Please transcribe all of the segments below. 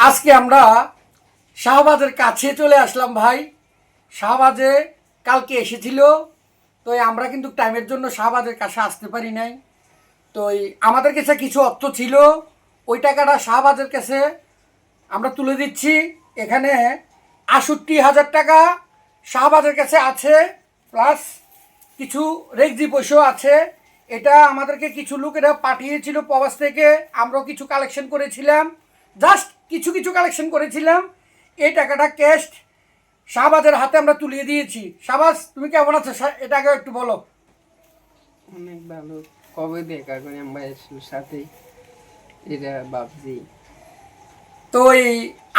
আজকে আমরা শাহবাজের কাছে চলে আসলাম ভাই। শাহবাজে কালকে এসেছিল, তো আমরা কিন্তু টাইমের জন্য শাহবাজের কাছে আসতে পারি নাই। তো আমাদের কাছে কিছু অর্থ ছিল, ওই টাকাটা শাহবাজের কাছে আমরা তুলে দিচ্ছি। এখানে ৬৮,০০০ টাকা শাহবাজের কাছে আছে, প্লাস কিছু রেক্সি পয়সাও আছে। এটা আমাদেরকে কিছু লোকেরা পাঠিয়েছিল প্রবাস থেকে, আমরাও কিছু কালেকশন করেছিলাম, জাস্ট কিছু কিছু কালেকশন করেছিলাম। এই টাকাটা ক্যাশ শাহবাজের হাতে আমরা তুলিয়ে দিয়েছি। শাহবাজ, তুমি কেমন আছো এটাকে একটু বলো। অনেক ভালো। কবে দেখা করি আমরা এর সাথে এটা ভাবছি। তো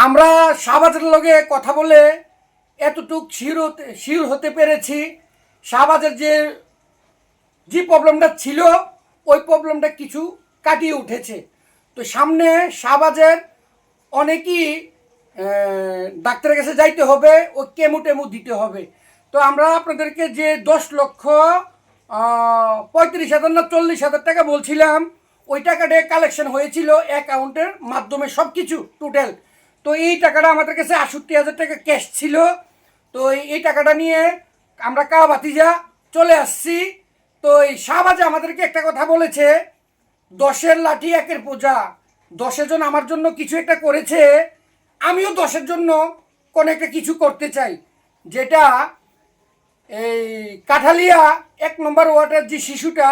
আমরা শাহবাজের লগে কথা বলে এতটুক শিওর হতে পেরেছি, শাহবাজের যে যে প্রবলেমটা ছিল ওই প্রবলেমটা কিছু কাটিয়ে উঠেছে। তো সামনে শাহবাজের অনেকই ডাক্তারের কাছে যাইতে হবে, ও কেমো টেমো দিতে হবে। তো আমরা আপনাদেরকে যে 10,35,000 না 40,000 টাকা বলছিলাম, ওই টাকাটা কালেকশন হয়েছিল অ্যাকাউন্টের মাধ্যমে, সব কিছু টোটাল। তো এই টাকাটা আমাদের কাছে ৬৮,০০০ টাকা ক্যাশ ছিল। তো এই টাকাটা নিয়ে আমরা কাবাতিজা চলে আসছি। তো এই শাহবাজে আমাদেরকে একটা কথা বলেছে, 10-এর লাঠি 1-এর পূজা। 10 জন আমার জন্য কিছু একটা করেছে, আমিও 10-এর জন্য কোনো একটা কিছু করতে চাই। যেটা এই কাঠালিয়া 1 নম্বর ওয়ার্ডের যে শিশুটা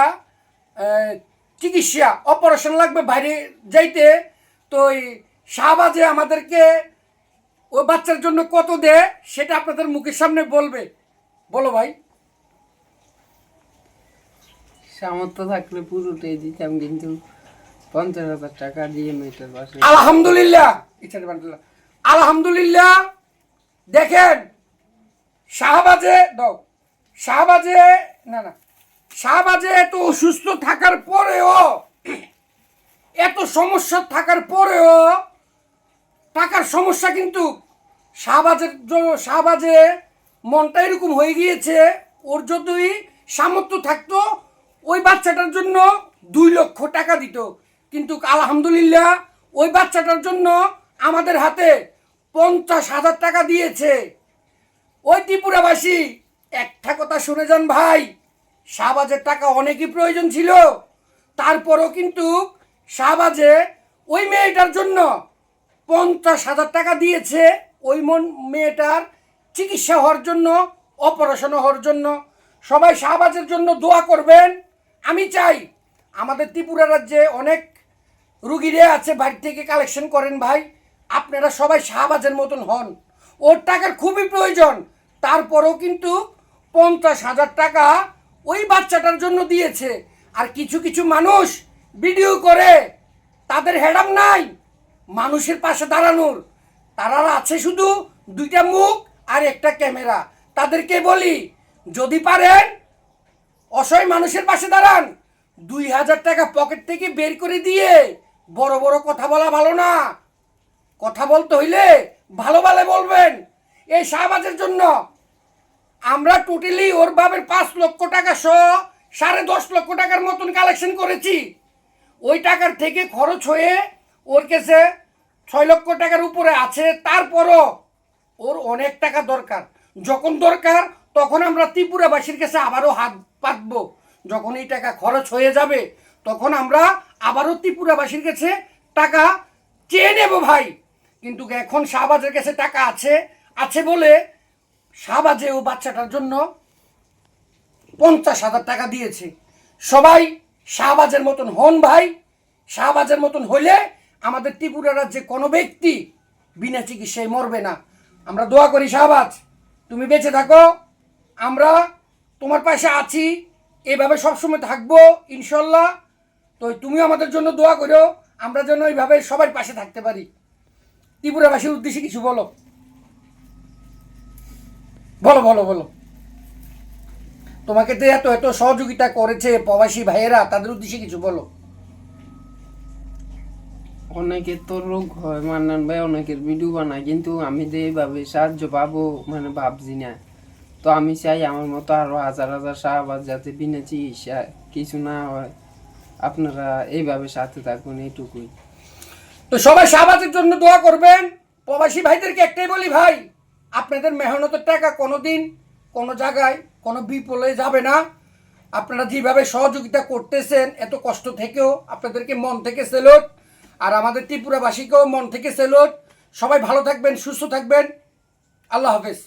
চিকিৎসা অপারেশন লাগবে বাইরে যাইতে, তো এই শাহবাজে আমাদেরকে ওই বাচ্চার জন্য কত দেয় সেটা আপনাদের মুখের সামনে বলবে। বলো ভাই। সামর্থ্য থাকলে পুরোটাই দিতাম, কিন্তু 50,000 টাকা দিয়ে মেয়েটার পাশে। আলহামদুলিল্লাহ, আলহামদুলিল্লাহ। দেখেন, শাহবাজে দাও, শাহবাজে না না শাহবাজে এত অসুস্থ থাকার পরেও, এত সমস্যা থাকার পরেও টাকার সমস্যা, কিন্তু শাহবাজে মনটা এরকম হয়ে গিয়েছে, ওর যদি সামর্থ্য থাকতো ওই বাচ্চাটার জন্য 2 লক্ষ টাকা দিত। কিন্তু আলহামদুলিল্লাহ ওই বাচ্চাটার জন্য আমাদের হাতে 50,000 টাকা দিয়েছে। ওই ত্রিপুরাবাসী, একটা কথা শুনে যান ভাই, শাহবাজের টাকা অনেকই প্রয়োজন ছিল, তারপরও কিন্তু শাহবাজে ওই মেয়েটার জন্য 50,000 টাকা দিয়েছে, ওই মেয়েটার চিকিৎসা হওয়ার জন্য, অপারেশন হওয়ার জন্য। সবাই শাহবাজের জন্য দোয়া করবেন। আমি চাই আমাদের ত্রিপুরা রাজ্যে অনেক রুগীরা আছে বাড়ি থেকে কালেকশন করেন ভাই, আপনারা সবাই শাহবাজের মতন হন। ওর টাকার খুবই প্রয়োজন, তারপরেও কিন্তু 50,000 টাকা ওই বাচ্চাটার জন্য দিয়েছে। আর কিছু কিছু মানুষ ভিডিও করে, তাদের হেডাম নাই মানুষের পাশে দাঁড়ানোর, তারা আছে শুধু 2টা মুখ আর একটা ক্যামেরা। তাদেরকে বলি, যদি পারেন অসহায় মানুষের পাশে দাঁড়ান। 2,000 টাকা পকেট থেকে বের করে দিয়ে বড় বড় কথা বলা ভালো না। কথা বলতে হইলে ভালো ভালো বলবেন। এই শাহবাজের জন্য আমরা টোটালি ওর বাবের 5 লক্ষ টাকা সহ 10.5 লক্ষ টাকার মতন কালেকশন করেছি। ওই টাকার থেকে খরচ হয়ে ওর কাছে 6 লক্ষ টাকার উপরে আছে। তারপরও ওর অনেক টাকা দরকার, যখন দরকার তখন আমরা ত্রিপুরাবাসীর কাছে আবারও হাত পাতবো। যখন এই টাকা খরচ হয়ে যাবে তখন আমরা আবারও ত্রিপুরাবাসীর কাছে টাকা চেয়ে নেব ভাই। কিন্তু এখন শাহবাজের কাছে টাকা আছে আছে বলে শাহবাজে ও বাচ্চাটার জন্য 50,000 টাকা দিয়েছে। সবাই শাহবাজের মতন হন ভাই। শাহবাজের মতন হলে আমাদের ত্রিপুরা রাজ্যে কোনো ব্যক্তি বিনা চিকিৎসায় মরবে না। আমরা দোয়া করি শাহবাজ, তুমি বেঁচে থাকো, আমরা তোমার পাশে আছি, এভাবে সবসময় থাকবো ইনশাল্লাহ। তো তুমিও আমাদের জন্য দোয়া করো, আমরা যেন এইভাবে সবার পাশে থাকতে পারি। ত্রিপুরাবাসীর উদ্দেশ্যে কিছু বলো, বলো বলো বলো। তোমাকে তো এত এত সহযোগিতা করেছে প্রবাসী ভাইয়েরা, তাদের উদ্দেশ্যে কিছু বলো। অনেকের তো রোগ হয় মান্নান ভাই, অনেকের ভিডিও বানায়, কিন্তু আমি যে এইভাবে সাহায্য পাবো মানে ভাবছি না। তো আমি চাই আমার মতো আরো হাজার হাজার শাহবাজ যাতে বিনা চিকিৎসা কিছু না হয়। আপনারা এইভাবে সাথে থাকুন, এইটুকুই। তো সবাই শাহবাজের জন্য দোয়া করবেন। প্রবাসী ভাইদেরকে একটাই বলি, ভাই আপনাদের মেহনতের টাকা কোনোদিন কোনো জায়গায় কোনো বিপলে যাবে না। আপনারা যেভাবে সহযোগিতা করতেছেন এত কষ্ট থেকেও আপনাদেরকে মন থেকে সেলুট, আর আমাদের ত্রিপুরাবাসীকেও মন থেকে সেলুট। সবাই ভালো থাকবেন, সুস্থ থাকবেন। আল্লাহ হাফেজ।